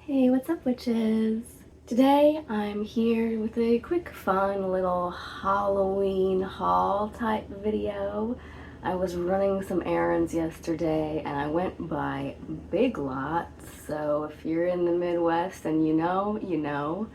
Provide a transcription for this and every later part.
Hey, what's up, witches? Today I'm here with a quick, fun little Halloween haul type video. I was running some errands yesterday and I went by Big Lots, so if you're in the Midwest and you know, you know.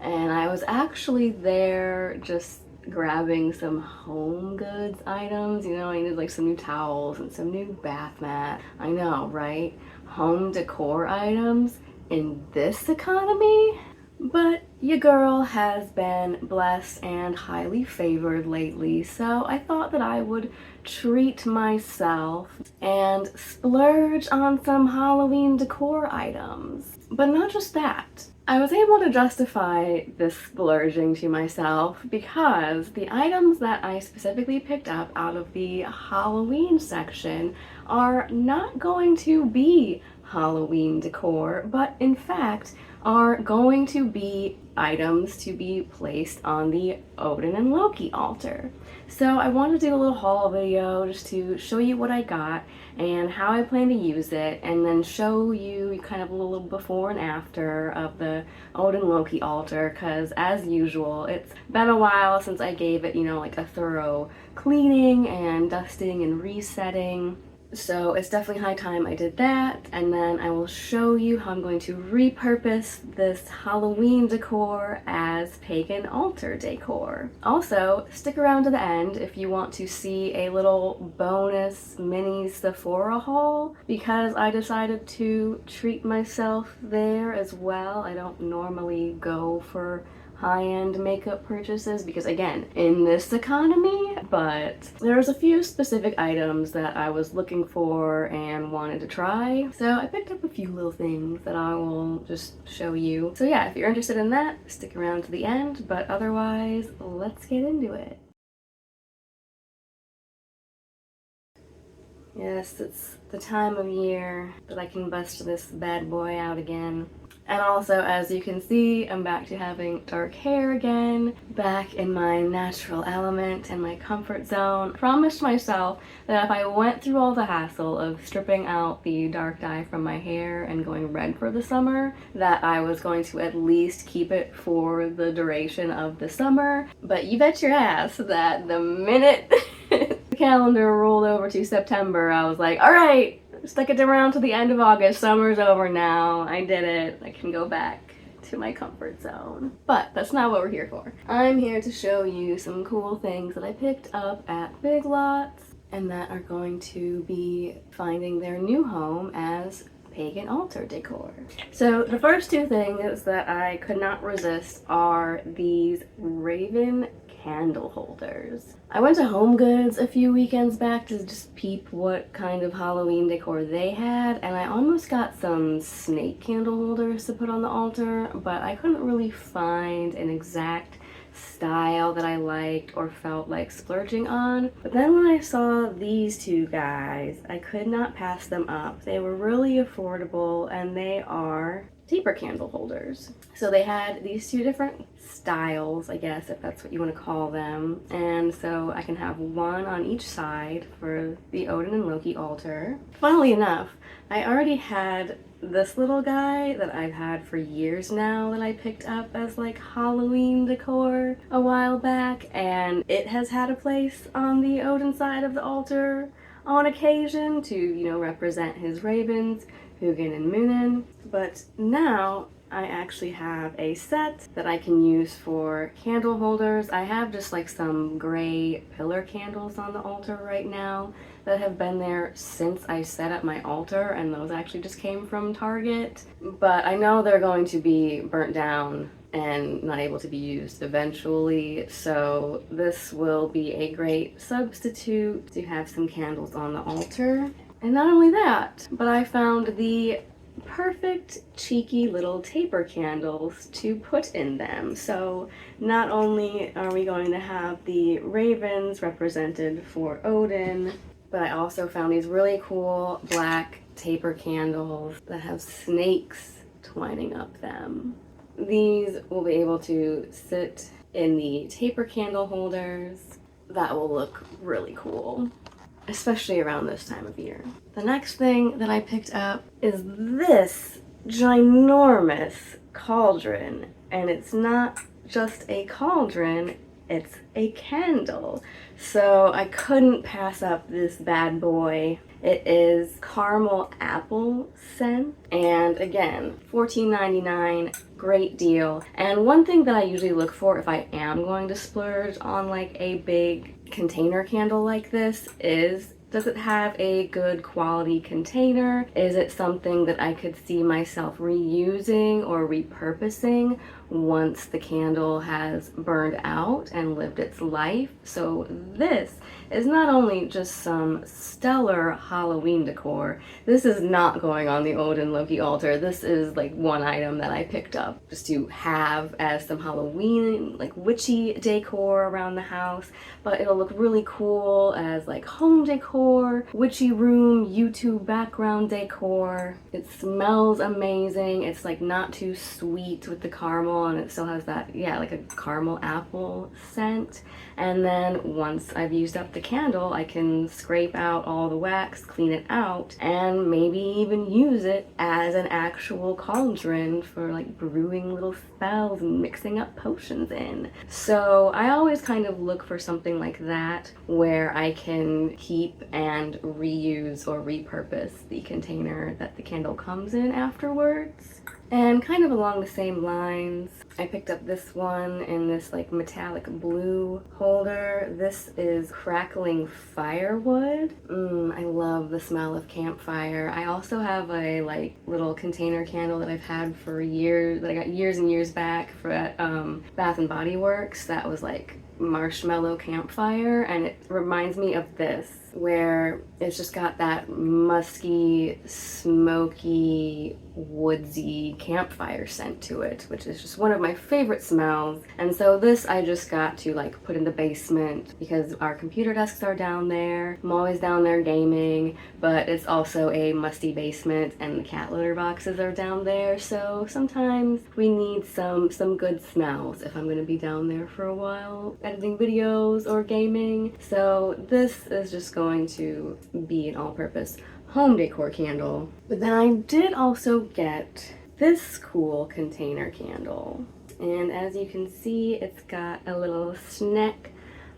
And I was actually there just grabbing some home goods items. You know, I needed like some new towels and some new bath mat. I know, right? Home decor items in this economy? But your girl has been blessed and highly favored lately, so I thought that I would treat myself and splurge on some Halloween decor items. But not just that. I was able to justify this splurging to myself because the items that I specifically picked up out of the Halloween section are not going to be Halloween decor, but in fact are going to be items to be placed on the Odin and Loki altar. So I wanted to do a little haul video just to show you what I got and how I plan to use it, and then show you kind of a little before and after of the Odin Loki altar, because as usual it's been a while since I gave it, you know, like a thorough cleaning and dusting and resetting. So it's definitely high time I did that, and then I will show you how I'm going to repurpose this Halloween decor as pagan altar decor. Also, stick around to the end if you want to see a little bonus mini Sephora haul, because I decided to treat myself there as well. I don't normally go for high-end makeup purchases because, again, in this economy, but there's a few specific items that I was looking for and wanted to try, so I picked up a few little things that I will just show you. So yeah, if you're interested in that, stick around to the end, but otherwise, let's get into it. Yes, it's the time of year that I can bust this bad boy out again. And also, as you can see, I'm back to having dark hair again, back in my natural element and my comfort zone. I promised myself that if I went through all the hassle of stripping out the dark dye from my hair and going red for the summer, that I was going to at least keep it for the duration of the summer. But you bet your ass that the minute the calendar rolled over to September, I was like, all right, stuck it around to the end of August. Summer's over now. I did it. I can go back to my comfort zone. But that's not what we're here for. I'm here to show you some cool things that I picked up at Big Lots and that are going to be finding their new home as pagan altar decor. So the first two things that I could not resist are these raven candle holders. I went to Home Goods a few weekends back to just peep what kind of Halloween decor they had, and I almost got some snake candle holders to put on the altar, but I couldn't really find an exact style that I liked or felt like splurging on. But then when I saw these two guys, I could not pass them up. They were really affordable, and they are taper candle holders. So they had these two different styles, I guess, if that's what you want to call them, and so I can have one on each side for the Odin and Loki altar. Funnily enough, I already had this little guy that I've had for years now that I picked up as like Halloween decor a while back, and it has had a place on the Odin side of the altar on occasion to, you know, represent his ravens, Hugin and Munin. But now I actually have a set that I can use for candle holders. I have just like some gray pillar candles on the altar right now that have been there since I set up my altar, and those actually just came from Target. But I know they're going to be burnt down and not able to be used eventually, so this will be a great substitute to have some candles on the altar. And not only that, but I found the perfect cheeky little taper candles to put in them. So not only are we going to have the ravens represented for Odin, but I also found these really cool black taper candles that have snakes twining up them. These will be able to sit in the taper candle holders. That will look really cool, especially around this time of year. The next thing that I picked up is this ginormous cauldron, and it's not just a cauldron, it's a candle. So I couldn't pass up this bad boy. It is caramel apple scent, and again, $14.99, great deal. And one thing that I usually look for if I am going to splurge on like a big container candle like this is, does it have a good quality container? Is it something that I could see myself reusing or repurposing once the candle has burned out and lived its life? So this is not only just some stellar Halloween decor, this is not going on the Odin Loki altar. This is like one item that I picked up just to have as some Halloween, like witchy decor around the house, but it'll look really cool as like home decor, witchy room, YouTube background decor. It smells amazing. It's like not too sweet with the caramel, and it still has that, yeah, like a caramel apple scent. And then once I've used up the candle, I can scrape out all the wax, clean it out, and maybe even use it as an actual cauldron for like brewing little spells and mixing up potions in. So I always kind of look for something like that where I can keep and reuse or repurpose the container that the candle comes in afterwards. And kind of along the same lines, I picked up this one in this like metallic blue holder. This is crackling firewood. I love the smell of campfire. I also have a like little container candle that I've had for years, that I got years and years back for at Bath and Body Works, that was like marshmallow campfire, and it reminds me of this, where it's just got that musky, smoky, woodsy campfire scent to it, which is just one of my favorite smells. And so this I just got to like put in the basement because our computer desks are down there. I'm always down there gaming, but it's also a musty basement and the cat litter boxes are down there, so sometimes we need some good smells if I'm going to be down there for a while editing videos or gaming. So this is just going to be an all-purpose home decor candle. But then I did also get this cool container candle, and as you can see, it's got a little snake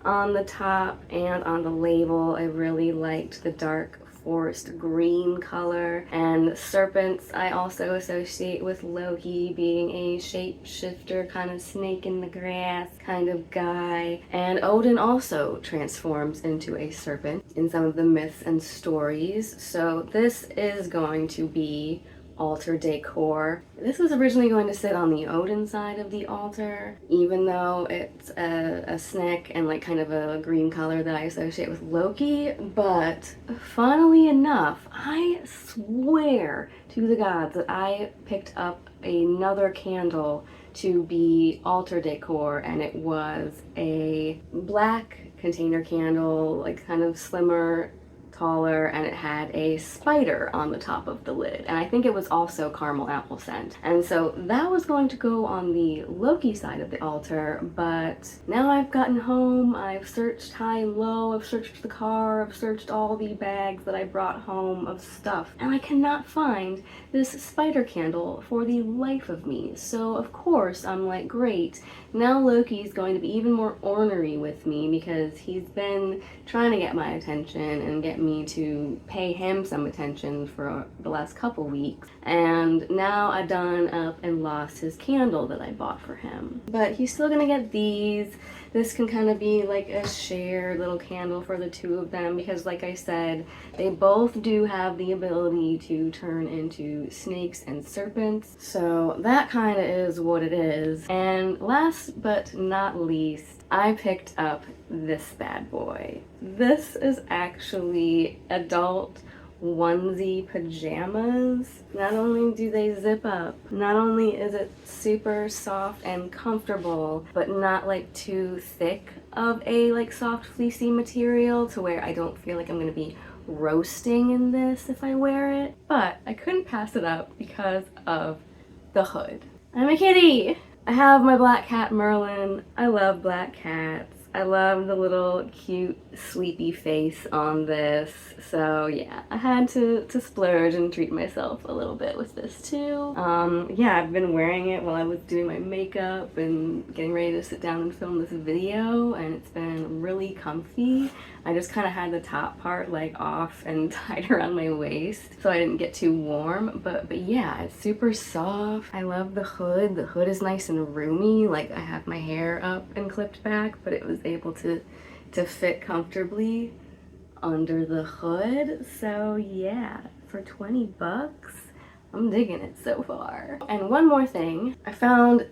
on the top and on the label. I really liked the dark forest green color, and serpents I also associate with Loki being a shapeshifter, kind of snake in the grass kind of guy. And Odin also transforms into a serpent in some of the myths and stories, so this is going to be altar decor. This was originally going to sit on the Odin side of the altar, even though it's a snake and like kind of a green color that I associate with Loki, but funnily enough, I swear to the gods that I picked up another candle to be altar decor, and it was a black container candle, like kind of slimmer, taller, and it had a spider on the top of the lid, and I think it was also caramel apple scent. And so that was going to go on the Loki side of the altar, but now I've gotten home, I've searched high and low, I've searched the car, I've searched all the bags that I brought home of stuff, and I cannot find this spider candle for the life of me. So of course I'm like, great, now Loki's going to be even more ornery with me because he's been trying to get my attention and get me to pay him some attention for the last couple weeks, and now I done up and lost his candle that I bought for him. But he's still gonna get these. This can kind of be like a shared little candle for the two of them because, like I said, they both do have the ability to turn into snakes and serpents. So that kind of is what it is. And last but not least, I picked up this bad boy. This is actually adult onesie pajamas. Not only do they zip up, not only is it super soft and comfortable, but not like too thick of a like soft fleecy material to where I don't feel like I'm gonna be roasting in this if I wear it. But I couldn't pass it up because of the hood. I'm a kitty! I have my black cat Merlin. I love black cats. I love the little cute sleepy face on this. So yeah, I had to splurge and treat myself a little bit with this too. Yeah, I've been wearing it while I was doing my makeup and getting ready to sit down and film this video, and it's been really comfy. I just kind of had the top part like off and tied around my waist so I didn't get too warm, but yeah, it's super soft. I love the hood. The hood is nice and roomy. Like I have my hair up and clipped back, but it was able to fit comfortably under the hood. So yeah, for 20 bucks, I'm digging it so far. And one more thing, I found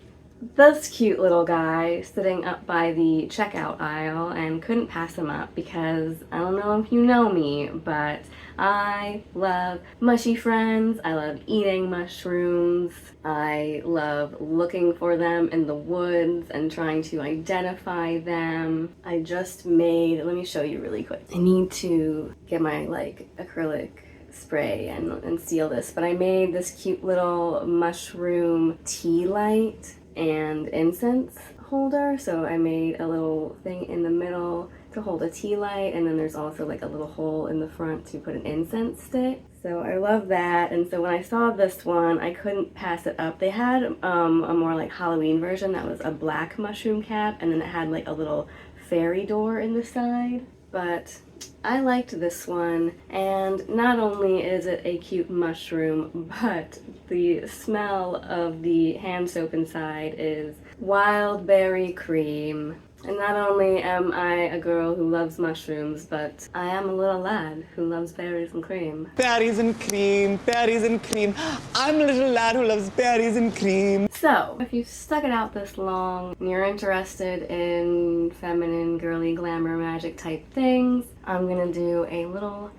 this cute little guy sitting up by the checkout aisle and couldn't pass him up because I don't know if you know me, but I love mushy friends. I love eating mushrooms. I love looking for them in the woods and trying to identify them. I just made, let me show you really quick. I need to get my like acrylic spray and seal this, but I made this cute little mushroom tea light and incense holder. So I made a little thing in the middle to hold a tea light, and then there's also like a little hole in the front to put an incense stick. So I love that, and so when I saw this one, I couldn't pass it up. They had a more like Halloween version that was a black mushroom cap, and then it had like a little fairy door in the side. But I liked this one, and not only is it a cute mushroom, but the smell of the hand soap inside is wild berry cream. And not only am I a girl who loves mushrooms, but I am a little lad who loves berries and cream. Berries and cream, berries and cream. I'm a little lad who loves berries and cream. So, if you've stuck it out this long and you're interested in feminine, girly, glamour, magic type things, I'm gonna do a little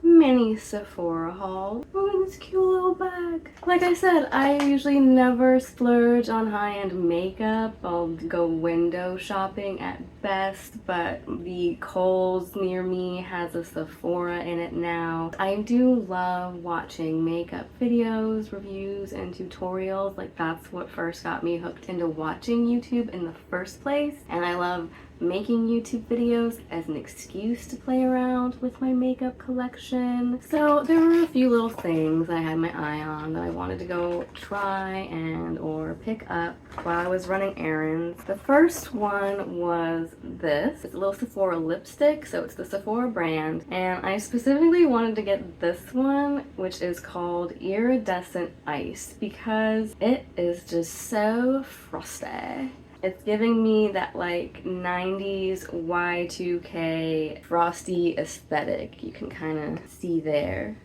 mini Sephora haul. Look at this cute little bag. Like I said, I usually never splurge on high-end makeup. I'll go window shopping at best, but the Kohl's near me has a Sephora in it now. I do love watching makeup videos, reviews, and tutorials. Like that's what first got me hooked into watching YouTube in the first place, and I love making YouTube videos as an excuse to play around with my makeup collection. So there were a few little things I had my eye on that I wanted to go try and or pick up while I was running errands. The first one was this. It's a little Sephora lipstick, so it's the Sephora brand, and I specifically wanted to get this one, which is called Iridescent Ice, because it is just so frosty. It's giving me that like 90s Y2K frosty aesthetic. You can kind of see there.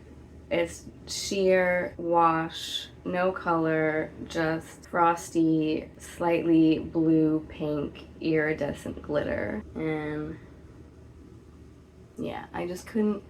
It's sheer wash, no color, just frosty, slightly blue pink iridescent glitter. And yeah, I just couldn't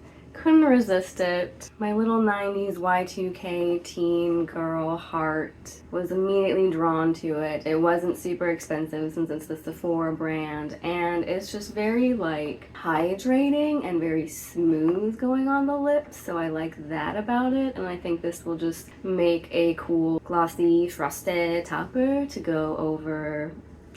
resist it. My little 90s Y2K teen girl heart was immediately drawn to it. It wasn't super expensive since it's the Sephora brand, and it's just very like hydrating and very smooth going on the lips, so I like that about it, and I think this will just make a cool glossy frosted topper to go over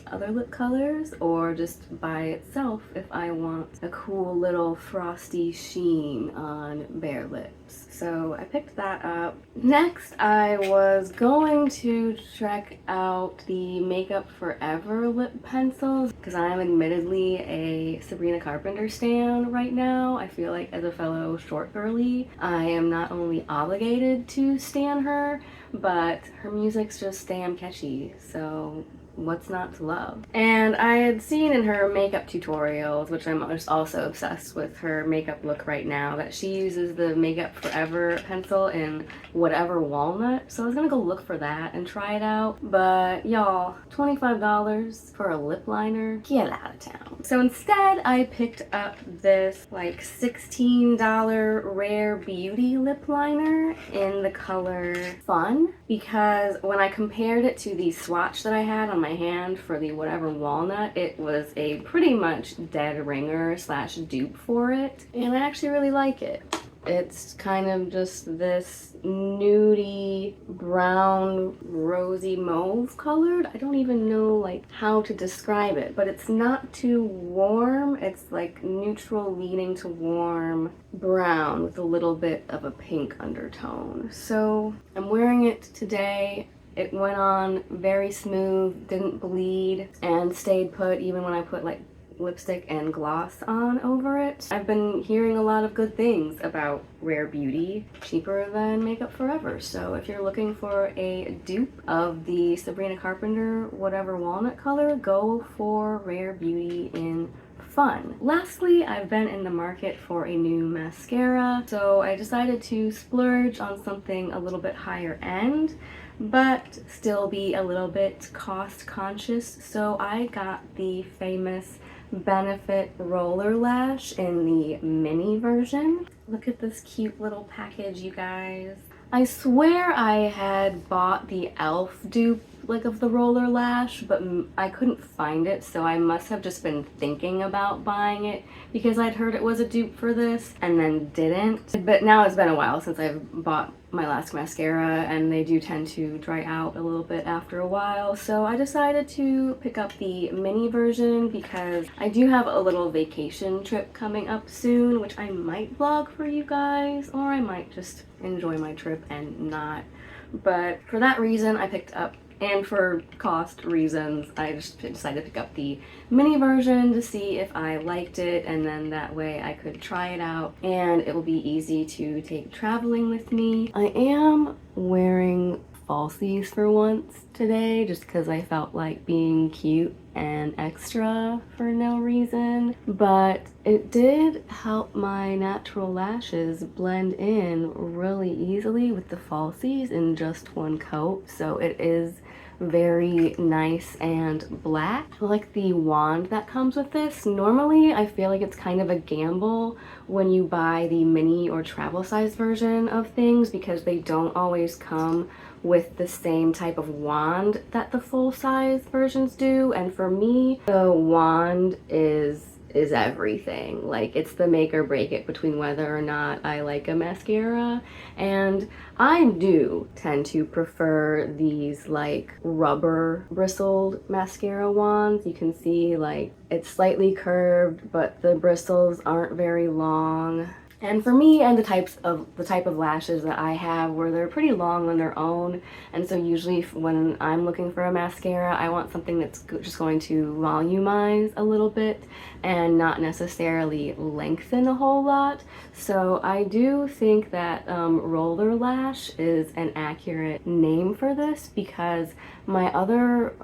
other lip colors, or just by itself if I want a cool little frosty sheen on bare lips. So I picked that up. Next, I was going to check out the Makeup Forever lip pencils because I am admittedly a Sabrina Carpenter stan right now. I feel like as a fellow short girly, I am not only obligated to stan her, but her music's just damn catchy, so what's not to love? And I had seen in her makeup tutorials, which I'm just also obsessed with her makeup look right now, that she uses the Makeup Forever pencil in Whatever Walnut. So I was gonna go look for that and try it out. But y'all, $25 for a lip liner? Get out of town. So instead, I picked up this like $16 Rare Beauty lip liner in the color Fun, because when I compared it to the swatch that I had on my hand for the Whatever Walnut, it was a pretty much dead ringer slash dupe for it, and I actually really like it. It's kind of just this nudie brown rosy mauve colored. I don't even know like how to describe it, but it's not too warm. It's like neutral leaning to warm brown with a little bit of a pink undertone. So I'm wearing it today. It went on very smooth, didn't bleed, and stayed put even when I put like lipstick and gloss on over it. I've been hearing a lot of good things about Rare Beauty, cheaper than Makeup Forever. So if you're looking for a dupe of the Sabrina Carpenter whatever walnut color, go for Rare Beauty in Fun. Lastly, I've been in the market for a new mascara, so I decided to splurge on something a little bit higher end, but still be a little bit cost conscious. So I got the famous Benefit Roller Lash in the mini version. Look at this cute little package, you guys. I swear I had bought the e.l.f. dupe like of the roller lash, but I couldn't find it, so I must have just been thinking about buying it because I'd heard it was a dupe for this and then didn't. But now it's been a while since I've bought my last mascara, and they do tend to dry out a little bit after a while, so I decided to pick up the mini version because I do have a little vacation trip coming up soon, which I might vlog for you guys, or I might just enjoy my trip and not. But for that reason I picked up, and for cost reasons, I just decided to pick up the mini version to see if I liked it, and then that way I could try it out and it will be easy to take traveling with me. I am wearing falsies for once today just because I felt like being cute and extra for no reason, but it did help my natural lashes blend in really easily with the falsies in just one coat, so it is very nice and black. I like the wand that comes with this. Normally I feel like it's kind of a gamble when you buy the mini or travel size version of things because they don't always come with the same type of wand that the full size versions do, and for me the wand is everything. Like, it's the make or break it between whether or not I like a mascara, and I do tend to prefer these like rubber bristled mascara wands. You can see like it's slightly curved but the bristles aren't very long. And for me and the type of lashes that I have, where they're pretty long on their own, and so usually when I'm looking for a mascara, I want something that's just going to volumize a little bit and not necessarily lengthen a whole lot. So I do think that roller lash is an accurate name for this, because my other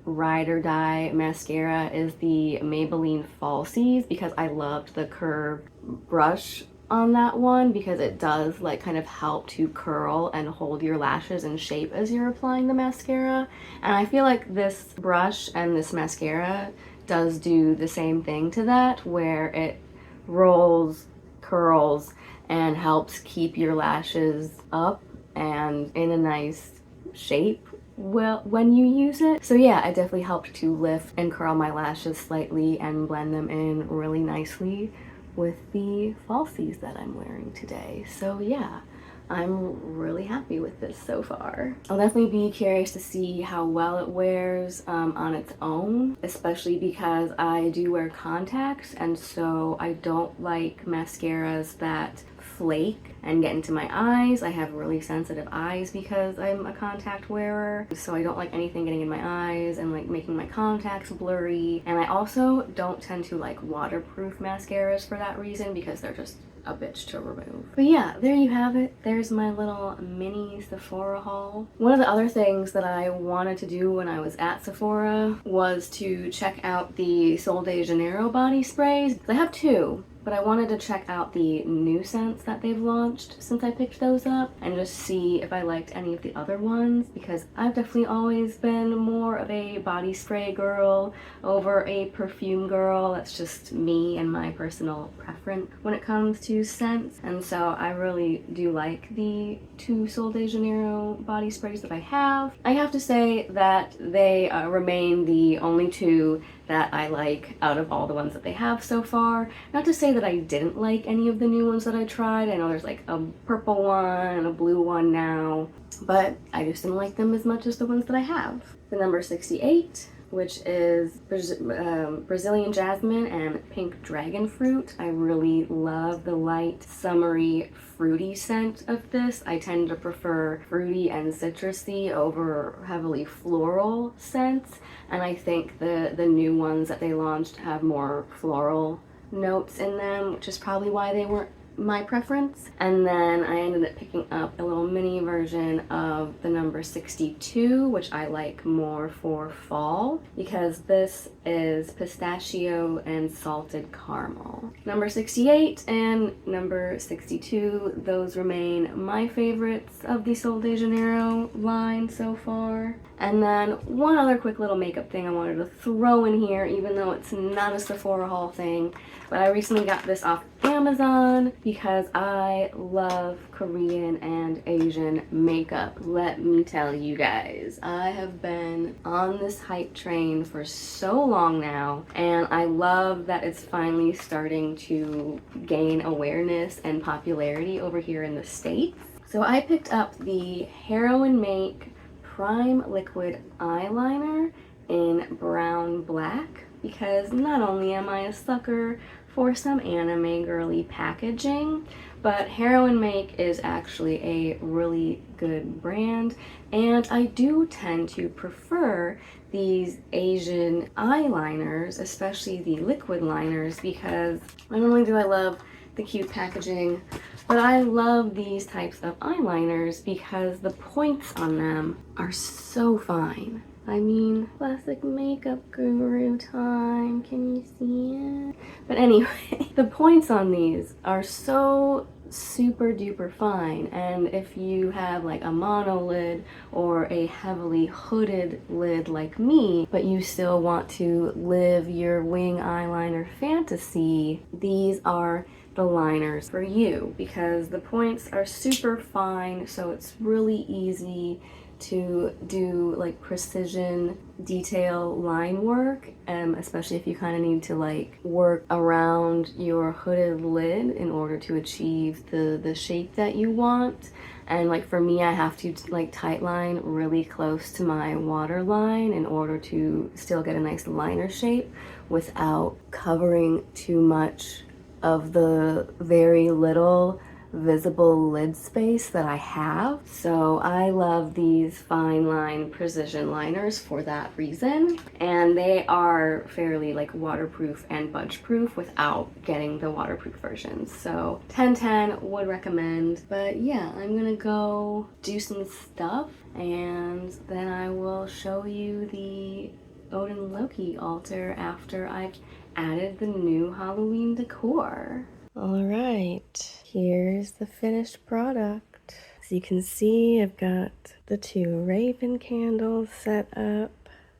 ride or die mascara is the Maybelline Falsies, because I loved the curved brush on that one, because it does like kind of help to curl and hold your lashes in shape as you're applying the mascara. And I feel like this brush and this mascara does do the same thing to that, where it rolls, curls, and helps keep your lashes up and in a nice shape well when you use it. So yeah, it definitely helped to lift and curl my lashes slightly and blend them in really nicely with the falsies that I'm wearing today. So yeah, I'm really happy with this so far. I'll definitely be curious to see how well it wears on its own, especially because I do wear contacts, and so I don't like mascaras that flake and get into my eyes. I have really sensitive eyes because I'm a contact wearer, so I don't like anything getting in my eyes and like making my contacts blurry. And I also don't tend to like waterproof mascaras for that reason, because they're just a bitch to remove. But yeah, there you have it. There's my little mini Sephora haul. One of the other things that I wanted to do when I was at Sephora was to check out the Sol de Janeiro body sprays. I have two, but I wanted to check out the new scents that they've launched since I picked those up, and just see if I liked any of the other ones, because I've definitely always been more of a body spray girl over a perfume girl. That's just me and my personal preference when it comes to scents. And so I really do like the two Sol de Janeiro body sprays that I have. I have to say that they remain the only two that I like out of all the ones that they have so far. Not to say that I didn't like any of the new ones that I tried. I know there's like a purple one and a blue one now, but I just didn't like them as much as the ones that I have. The number 68, which is Brazilian jasmine and pink dragon fruit. I really love the light, summery, fruity scent of this. I tend to prefer fruity and citrusy over heavily floral scents, and I think the new ones that they launched have more floral notes in them, which is probably why they weren't my preference. And then I ended up picking up a little mini version of the number 62, which I like more for fall because this is pistachio and salted caramel. Number 68 and number 62, those remain my favorites of the Sol de Janeiro line so far. And then one other quick little makeup thing I wanted to throw in here, even though it's not a Sephora haul thing, but I recently got this off Amazon because I love Korean and Asian makeup. Let me tell you guys, I have been on this hype train for so long now, and I love that it's finally starting to gain awareness and popularity over here in the States. So I picked up the Heroin Make Prime Liquid Eyeliner in brown black because not only am I a sucker for some anime girly packaging, but Heroin Make is actually a really good brand, and I do tend to prefer these Asian eyeliners, especially the liquid liners, because not only do I love the cute packaging, but I love these types of eyeliners because the points on them are so fine. I mean, classic makeup guru time. Can you see it? But anyway, the points on these are so super duper fine, and if you have like a mono lid or a heavily hooded lid like me, but you still want to live your wing eyeliner fantasy, these are the liners for you because the points are super fine, so it's really easy to do like precision detail line work, especially if you kind of need to like work around your hooded lid in order to achieve the shape that you want. And like for me, I have to like tight line really close to my waterline in order to still get a nice liner shape without covering too much of the very little visible lid space that I have. So I love these fine line precision liners for that reason, and they are fairly like waterproof and budge proof without getting the waterproof versions. So 10/10 would recommend. But yeah, I'm gonna go do some stuff and then I will show you the Odin Loki altar after I've added the new Halloween decor. All right, here's the finished product. As you can see, I've got the 2 raven candles set up,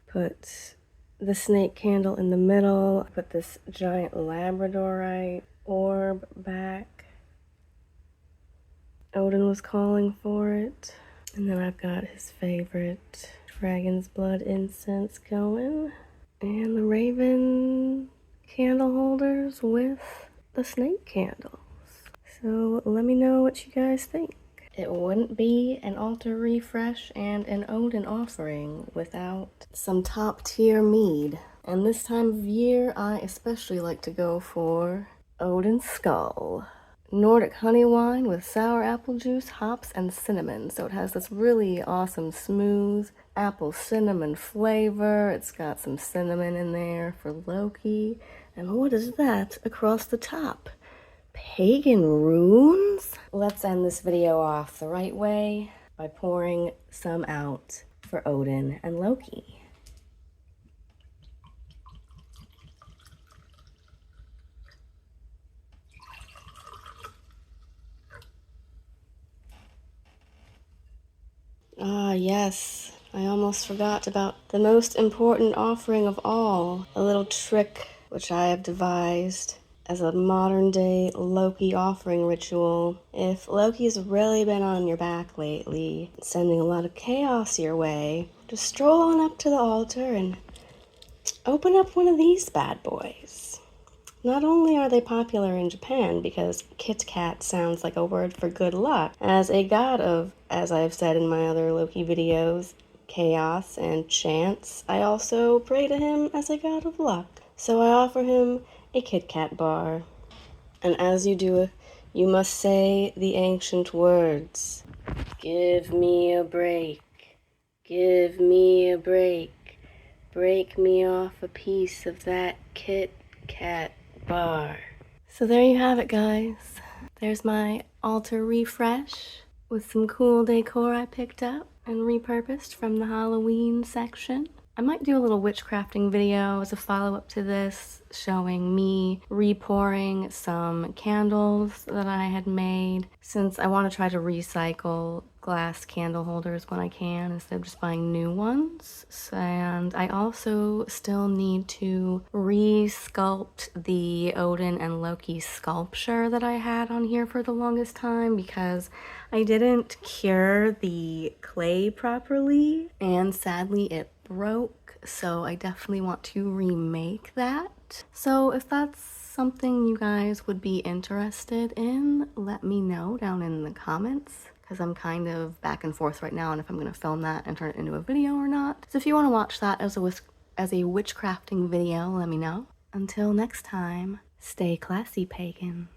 put the snake candle in the middle, put this giant labradorite orb back. Odin was calling for it. And then I've got his favorite dragon's blood incense going, and the raven candle holders with the snake candles. So let me know what you guys think. It wouldn't be an altar refresh and an Odin offering without some top tier mead. And this time of year, I especially like to go for Odin Skull. Nordic honey wine with sour apple juice, hops, and cinnamon. So it has this really awesome smooth apple cinnamon flavor. It's got some cinnamon in there for Loki. And what is that across the top? Pagan runes? Let's end this video off the right way by pouring some out for Odin and Loki. Ah, yes. I almost forgot about the most important offering of all. A little trick which I have devised as a modern day Loki offering ritual. If Loki's really been on your back lately, sending a lot of chaos your way, just stroll on up to the altar and open up one of these bad boys. Not only are they popular in Japan because Kit Kat sounds like a word for good luck, as a god of, as I've said in my other Loki videos, chaos and chance, I also pray to him as a god of luck. So I offer him a Kit Kat bar. And as you do it, you must say the ancient words. Give me a break. Give me a break. Break me off a piece of that Kit Kat bar. So there you have it, guys. There's my altar refresh with some cool decor I picked up and repurposed from the Halloween section. I might do a little witchcrafting video as a follow-up to this, showing me repouring some candles that I had made, since I want to try to recycle glass candle holders when I can instead of just buying new ones. And I also still need to re-sculpt the Odin and Loki sculpture that I had on here for the longest time because I didn't cure the clay properly and sadly it broke, so I definitely want to remake that. So if that's something you guys would be interested in, let me know down in the comments, because I'm kind of back and forth right now on if I'm going to film that and turn it into a video or not. So if you want to watch that as a witchcrafting video, let me know. Until next time, stay classy, pagans.